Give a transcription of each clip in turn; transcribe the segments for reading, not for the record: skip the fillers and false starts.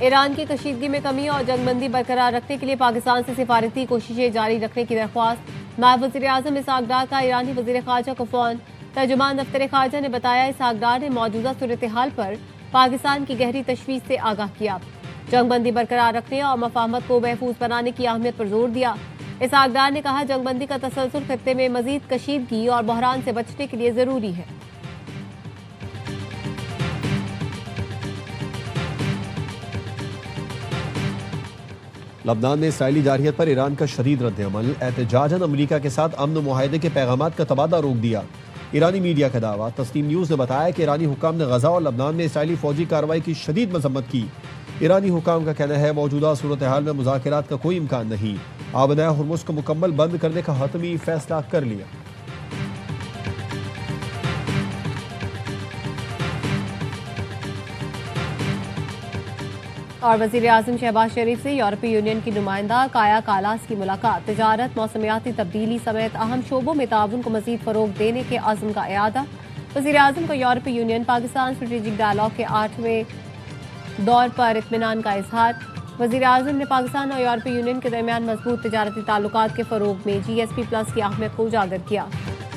Iran की कशीदगी में कमी और जंगबंदी बरकरार रखने के लिए पाकिस्तान से सिफारती कोशिशें जारी रखने की दरख्वास्त। नायब वज़ीर-ए-आज़म इसहाक डार का ईरानी वज़ीर ख़ारजा को फ़ोन। तर्जुमान दफ्तर ख़ारजा ने बताया, इसहाक डार ने मौजूदा सूरत हाल पर पाकिस्तान की गहरी तशवीश से आगाह किया। जंगबंदी बरकरार रखने और मफाहमत को महफूज बनाने की अहमियत पर जोर दिया। इसहाक डार ने कहा, जंगबंदी का तसलसल खत्ते में मजीद कशीदगी और बहरान से बचने के लिए जरूरी है। लबनान में इसराइली जारहियत पर ईरान का शदीद रद्द-ए-अमल। एहतजाजन अमरीका के साथ अमन मुआहदे के पैगामात का तबादला रोक दिया। ईरानी मीडिया का दावा। तस्नीम न्यूज़ ने बताया कि ईरानी हुकाम ने गजा और लबनान में इसराइली फौजी कार्रवाई की शदीद मजम्मत की। ईरानी हुकाम का कहना है, मौजूदा सूरत हाल में मुज़ाकरात का कोई इम्कान नहीं। आबनाए हुर्मुज़ को मुकम्मल बंद करने का हतमी फैसला कर लिया। और वज़ीर-ए-आज़म शहबाज शरीफ से यूरोपीय यूनियन की नुमाइंदा काया कालास की मुलाकात। तिजारत, मौसमियाती तब्दीली समेत अहम शोबों में ताउन को मज़ीद फ़रोग़ देने के अज़्म का इरादा। वज़ीर-ए-आज़म का यूरोपीय यूनियन पाकिस्तान स्ट्रेटेजिक डायलॉग के 8वें दौर पर इत्मीनान का इजहार। वज़ीर-ए-आज़म ने पाकिस्तान और यूरोपीय यूनियन के दरमियान मजबूत तिजारती ताल्लुकात के फ़रोग़ में GSP+ की अहमियत को उजागर किया।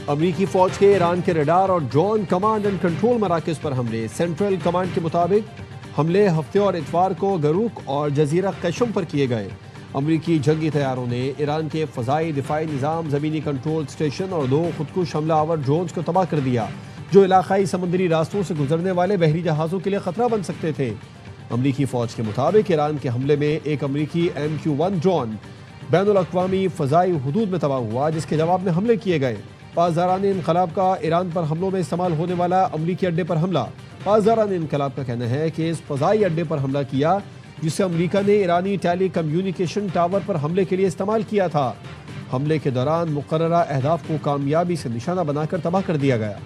अमरीकी फौज के ईरान के रडार और ड्रोन कमांड एंड कंट्रोल मराकज़ पर हमले। सेंट्रल कमांड के मुताबिक हमले हफ्ते और इतवार को गरूक और जजीरा कैशम पर किए गए। अमरीकी जंगी तैयारों ने ईरान के फ़ज़ाई दिफाई निज़ाम, ज़मीनी कंट्रोल स्टेशन और 2 खुदकुश हमलावर ड्रोन्स को तबाह कर दिया, जो इलाकाई समुद्री रास्तों से गुजरने वाले बहरी जहाज़ों के लिए खतरा बन सकते थे। अमरीकी फ़ौज के मुताबिक ईरान के हमले में एक अमरीकी MQ-1 ड्रोन बैनुल-अक़वामी फ़ज़ाई हुदूद में तबाह हुआ, जिसके जवाब में हमले किए गए। पासदारान इनकलाब का ईरान पर हमलों में इस्तेमाल होने वाला अमरीकी अड्डे पर हमला। पासदारान इनकलाब का कहना है कि इस फ़ज़ाई अड्डे पर हमला किया, जिसे अमरीका ने ईरानी टेली कम्युनिकेशन टावर पर हमले के लिए इस्तेमाल किया था। हमले के दौरान मुकर्ररा अहदाफ को कामयाबी से निशाना बनाकर तबाह कर दिया गया।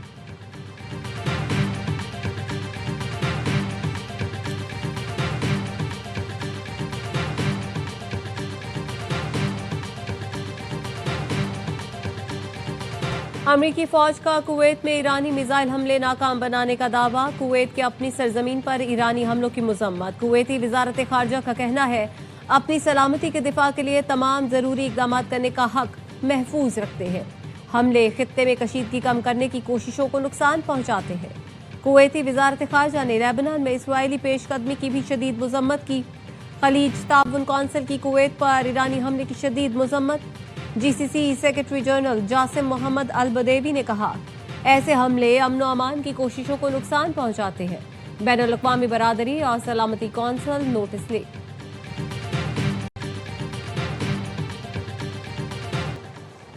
अमरीकी फौज का कुवैत में ईरानी मिसाइल हमले नाकाम बनाने का दावा। कुवैत के अपनी सरजमीन पर ईरानी हमलों की मजम्मत। कुवैती वजारत खारजा का कहना है, अपनी सलामती के दिफा के लिए तमाम जरूरी इकदाम करने का हक महफूज रखते हैं। हमले खित्ते में कशीदगी कम करने की कोशिशों को नुकसान पहुंचाते हैं। कुवैती वजारत खारजा ने लेबनान में इसराइली पेशकदमी की भी शदीद मजम्मत की। खलीज ताउन कौंसिल की कुवैत पर ईरानी हमले की शदीद मजम्मत। GCC secretary general Jasem Mohamed Al Budaiwi ने कहा, ऐसे हमले अमन और अमान की कोशिशों को नुकसान पहुंचाते हैं। बैनुल अक़वामी बरादरी और सलामती कौंसिल नोटिस ले।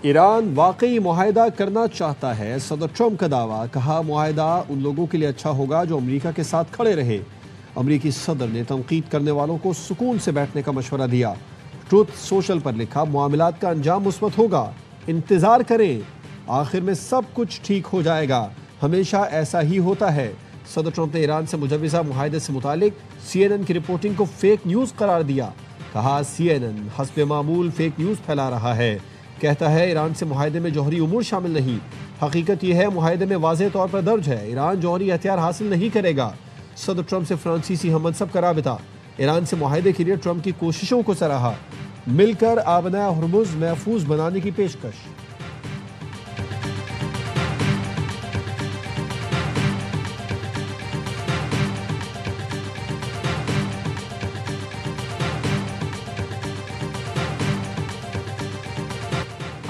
ईरान वाकई मुआहदा करना चाहता है, सदर ट्रंप का दावा। कहा, मुआहदा उन लोगों के लिए अच्छा होगा जो अमरीका के साथ खड़े रहे। अमरीकी सदर ने तनकीद करने वालों को सुकून से बैठने का मशवरा दिया। ट्रुथ सोशल पर लिखा, मामलात का अंजाम मुस्बत होगा, इंतजार करें, आखिर में सब कुछ ठीक हो जाएगा, हमेशा ऐसा ही होता है। सदर ट्रंप ने ईरान से मुजव्वज़ा मुआहदे से मुतालिक CNN की रिपोर्टिंग को फेक न्यूज़ करार दिया। कहा, CNN हस्बे मामूल फेक न्यूज़ फैला रहा है। कहता है, ईरान से मुआहदे में जौहरी उमूर शामिल नहीं। हकीकत यह है, मुआहदे में वाज़ेह तौर पर दर्ज है, ईरान जौहरी हथियार हासिल नहीं करेगा। सदर ट्रंप से फ्रांसीसी हममनसब का राबिता। ईरान से मुआहदे के लिए ट्रंप की कोशिशों को सराहा। मिलकर आबनाए हुर्मुज़ महफूज बनाने की पेशकश।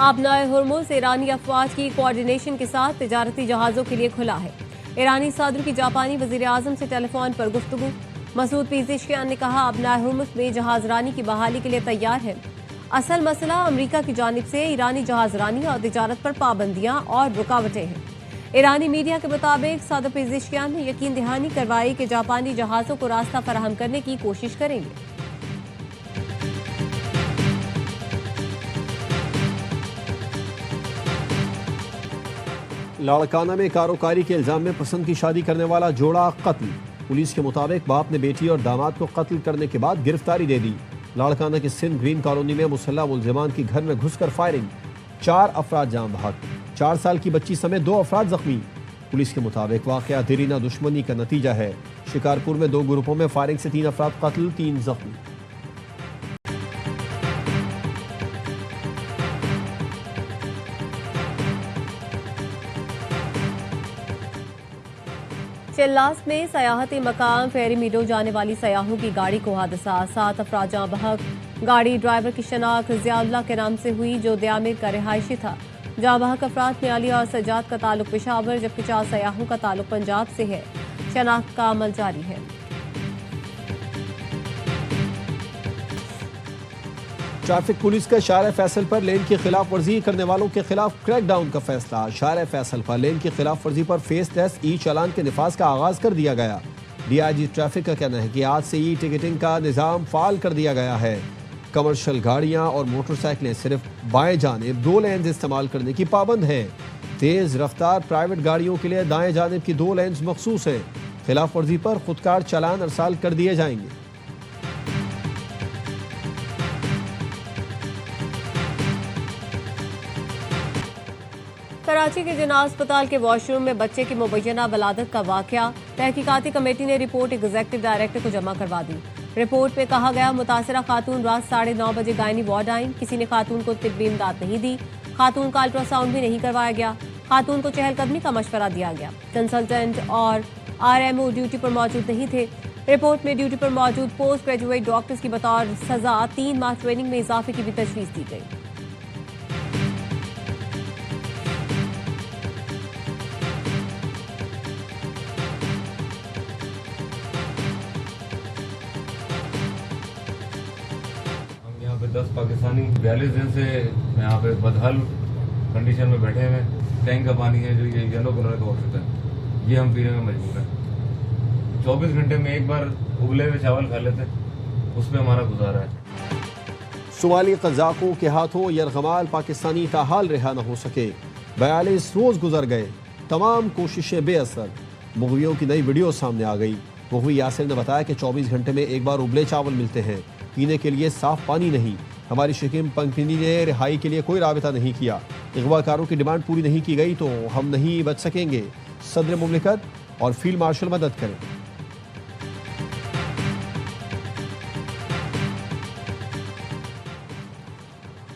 आबनाए हुर्मुज़ ईरानी अफवाज की कोऑर्डिनेशन के साथ तिजारती जहाज़ों के लिए खुला है। ईरानी सदर की जापानी वज़ीर-ए-आज़म से टेलीफोन पर गुफ्तगू। मसूद पेज़ेश्कियान ने कहा, आबनाए हुर्मुज़ में जहाज़रानी की बहाली के लिए तैयार है। असल मसला अमरीका की जानिब से ईरानी जहाज़रानी और तिजारत पर पाबंदियां और रुकावटें हैं। ईरानी मीडिया के मुताबिक सदर पेज़ेश्कियान ने यकीन दहानी करवाई कि जापानी जहाज़ों को रास्ता फराहम करने की कोशिश करेंगे। लाड़काना में कारोकारी के इल्जाम में पसंद की शादी करने वाला जोड़ा कत्ल। पुलिस के मुताबिक बाप ने बेटी और दामाद को कत्ल करने के बाद गिरफ्तारी दे दी। लाड़काना के सिंध ग्रीन कॉलोनी में मुसल्लह मुल्जिमान की घर में घुसकर फायरिंग, 4 अफराद जान बहक, 4 साल की बच्ची समेत 2 अफराद जख्मी। पुलिस के मुताबिक वाकया देरीना दुश्मनी का नतीजा है। शिकारपुर में 2 ग्रुपों में फायरिंग से 3 अफराद कत्ल, 3 जख्मी। चिल्लास में सयाहती मकाम फेरी मीडो जाने वाली सयाहों की गाड़ी को हादसा, 7 अफराद जहां बहक। गाड़ी ड्राइवर की शनाख्त जियाउल्लाह के नाम से हुई जो दियामिर का रिहायशी था। जहां बहक अफराद में अली और सज्जाद का ताल्लुक पेशावर जबकि 4 सयाहों का ताल्लुक पंजाब से है। शनाख्त का अमल जारी है। ट्रैफिक पुलिस का शार फैसल पर लेन की खिलाफ वर्जी करने वालों के खिलाफ क्रैकडाउन का फैसला। शार फैसल पर लेन की खिलाफ वर्जी पर फेसलेस ई चालान के निफाज का आगाज कर दिया गया। डीआईजी ट्रैफिक का कहना है कि आज से ई टिकटिंग का निजाम फाल कर दिया गया है। कमर्शियल गाड़ियां और मोटरसाइकिलें सिर्फ बाएं जानिब 2 लेन इस्तेमाल करने की पाबंद हैं। तेज रफ्तार प्राइवेट गाड़ियों के लिए दाएं जानिब की 2 लेन मखसूस हैं। खिलाफ वर्जी पर खुदकार चालान अरसाल कर दिए जाएंगे। कराची के जिन्ना अस्पताल के वॉशरूम में बच्चे की मुबैना वलादत का वाकया। तहकीकाती कमेटी ने रिपोर्ट एग्जीक्यूटिव डायरेक्टर को जमा करवा दी। रिपोर्ट में कहा गया मुतासरा खातून रात 9:30 बजे गायनी वार्ड आईं। किसी ने खातून को तिब्बी इमदाद नहीं दी। खातून का अल्ट्रासाउंड भी नहीं करवाया गया। खातून को चहलकदमी का मशवरा दिया गया। कंसल्टेंट और आरएमओ ड्यूटी पर मौजूद नहीं थे। रिपोर्ट में ड्यूटी पर मौजूद पोस्ट ग्रेजुएट डॉक्टर्स की बतौर सजा 3 माह ट्रेनिंग में इजाफे की भी तजवीज़ दी गई। यहाँ पे 10 पाकिस्तानी 42 दिन से यहाँ पे बदहाल कंडीशन में बैठे हुए। टैंक का पानी है जो ये येलो कलर का औसत है, ये हम पीने में मजबूर हैं। 24 घंटे में एक बार उबले हुए चावल खा लेते, उस पर हमारा गुजारा है। सोमाली कज़ाकों के हाथों यरगमाल पाकिस्तानी ताहाल रिहा न हो सके। 42 रोज गुजर गए, तमाम कोशिशें बेअसर। मुगवियों की नई वीडियो सामने आ गई। मुगवी यासिर ने बताया कि 24 घंटे में एक बार उबले चावल मिलते हैं, पीने के लिए साफ पानी नहीं। हमारी शकीम पंखनी ने रिहाई के लिए कोई राबिता नहीं किया। अगवाकारों की डिमांड पूरी नहीं की गई तो हम नहीं बच सकेंगे। सदर मुमलिकत और फील्ड मार्शल मदद करें।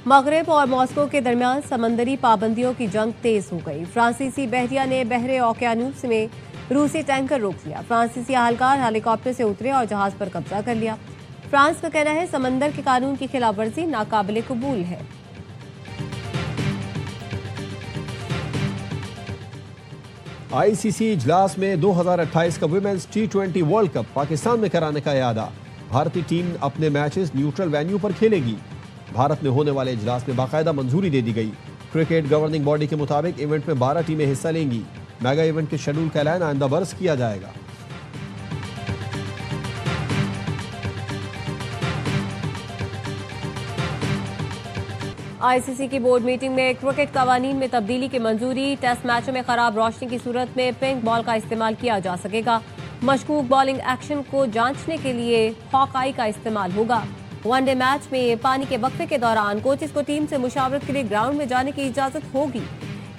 मगरिब और मॉस्को के दरमियान समंदरी पाबंदियों की जंग तेज हो गई। फ्रांसीसी बहरिया ने बहरे ओकियानूस में रूसी टैंकर रोक लिया। फ्रांसीसी अहलकार हेलीकॉप्टर से उतरे और जहाज पर कब्जा कर लिया। फ्रांस का कहना है समंदर के कानून की खिलाफवर्जी नाकाबिले कबूल है। आईसीसी इजलास में 2028 का women's T20 world cup Pakistan में कराने का इरादा। भारतीय टीम अपने मैचेस न्यूट्रल वेन्यू पर खेलेगी। भारत में होने वाले इजलास में बाकायदा मंजूरी दे दी गई। क्रिकेट गवर्निंग बॉडी के मुताबिक इवेंट में 12 टीमें हिस्सा लेंगी। मेगा इवेंट के शेड्यूल का ऐलान आइंदा बरस किया जाएगा। आईसीसी की बोर्ड मीटिंग में क्रिकेट कवानीन में तब्दीली की मंजूरी। टेस्ट मैचों में खराब रोशनी की सूरत में पिंक बॉल का इस्तेमाल किया जा सकेगा। मशकूक बॉलिंग एक्शन को जांचने के लिए हॉक-आई का इस्तेमाल होगा। वनडे मैच में पानी के वक्फे के दौरान कोचेस को टीम से मुशावरत के लिए ग्राउंड में जाने की इजाजत होगी।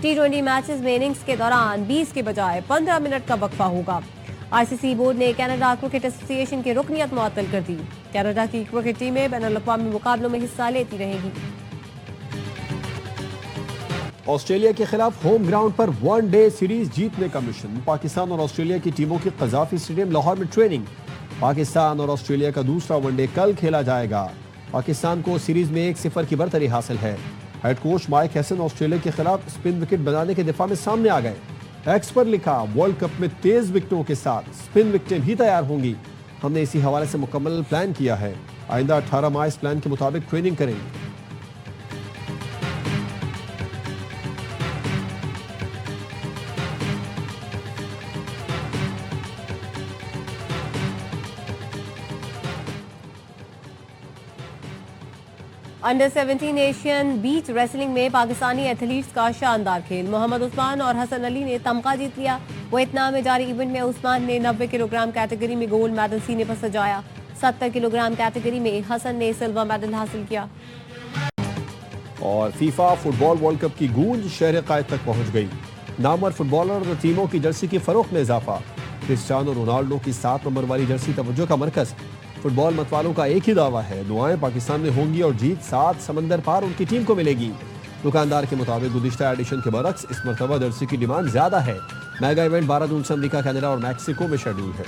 T20 मैचेस में इनिंग्स के दौरान 20 के बजाय 15 मिनट का वक्फा होगा। आईसीसी बोर्ड ने कनाडा क्रिकेट एसोसिएशन की रुकनियत मुअत्तल कर दी। कनाडा की क्रिकेट टीमें बैनुल-अक़वामी मुकाबलों में हिस्सा लेती रहेंगी। ऑस्ट्रेलिया के खिलाफ होम ग्राउंड पर वनडे सीरीज जीतने का मिशन। पाकिस्तान और ऑस्ट्रेलिया की टीमों की कज़ाफी स्टेडियम लाहौर में ट्रेनिंग। पाकिस्तान और ऑस्ट्रेलिया का दूसरा वनडे कल खेला जाएगा। पाकिस्तान को सीरीज में 1-0 की बरतरी हासिल है। Head coach mic Hesson Australia के खिलाफ स्पिन विकेट बनाने के दिफा में सामने आ गए। एक्स पर लिखा, वर्ल्ड कप में तेज विकेटों के साथ स्पिन विकेटें भी तैयार होंगी। हमने इसी हवाले से मुकम्मल प्लान किया है। आइंदा 18 माह इस प्लान के मुताबिक ट्रेनिंग करेंगे। अंडर 17 एशियन बीच रेसलिंग में पाकिस्तानी एथलीट्स का शानदार खेल। मोहम्मद उस्मान और हसन अली ने तमगा जीत लिया। वियतनाम में जारी इवेंट में उस्मान ने 90 किलोग्राम कैटेगरी में गोल्ड मेडल सीने पर सजाया। 70 किलोग्राम कैटेगरी में हसन ने सिल्वर मेडल हासिल किया। और फीफा फुटबॉल वर्ल्ड कप की गूंज शहर कायद तक पहुंच गई। नामवर फुटबॉलर और टीमों की जर्सी की फरोख्त में इजाफा। क्रिस्टियानो रोनाल्डो की 7 नंबर वाली जर्सी तवज्जो का मरकज। फुटबॉल मतवालों का एक ही दावा है, दुआएं पाकिस्तान में होंगी और जीत 7 समंदर पार उनकी टीम को मिलेगी। दुकानदार के मुताबिक गुज़िश्ता एडिशन के बरक्स इस मरतबा जर्सी की डिमांड ज्यादा है। मेगा इवेंट 12 जून से अमेरिका, कनाडा और मैक्सिको में शेड्यूल है।